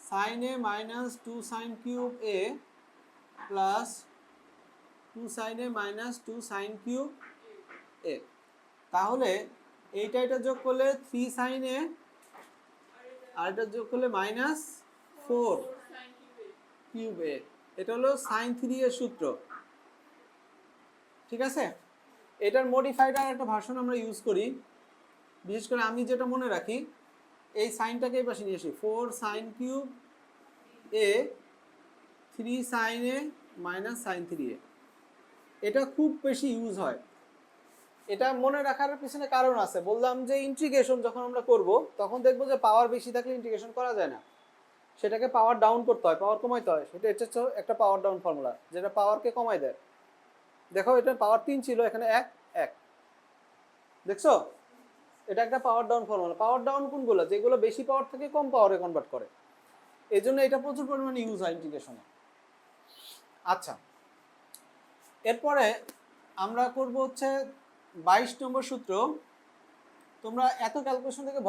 sin a minus 2 sin cube a plus 2 sin a minus 2 sin cube a। তাহলে এইটা এটা যোগ করলে 3 sin a আর এটা যোগ করলে মাইনাস 4 কিউব a। এটা হলো sin 3 এর সূত্র, ঠিক আছে। এটার মডিফাইড আর একটা ভার্সন আমরা ইউজ করি, বিশেষ করে আমি যেটা মনে রাখি, এই সাইনটাকে এই পাশে নিয়ে আসি, 4 sin cube a 3 sin a minus sin 3a। এটা খুব বেশি ইউজ হয়। এটা মনে রাখার পিছনে কারণ আছে, বললাম যে ইন্টিগ্রেশন যখন আমরা করব তখন দেখবো যে পাওয়ার বেশি থাকলে ইন্টিগ্রেশন করা যায় না, সেটাকে পাওয়ার ডাউন করতে হয়, পাওয়ার কমাইতে হয়। সেটা হচ্ছে একটা পাওয়ার ডাউন ফর্মুলা, যেটা পাওয়ারকে কমাই দেয়। দেখো এটা পাওয়ার 3 ছিল, এখানে 1 1, দেখছো? এটা একটা পাওয়ার ডাউন ফর্মুলা। পাওয়ার ডাউন কোনগুলো? যেগুলো বেশি পাওয়ার থেকে কম পাওয়ারে কনভার্ট করে। এই জন্য এটা প্রচুর পরিমাণে ইউজ হয় ইন্টিগ্রেশনে। আচ্ছা, এরপরে আমরা করব হচ্ছে 22 নম্বর সূত্র। তোমরা এত ক্যালকুলেশন থেকে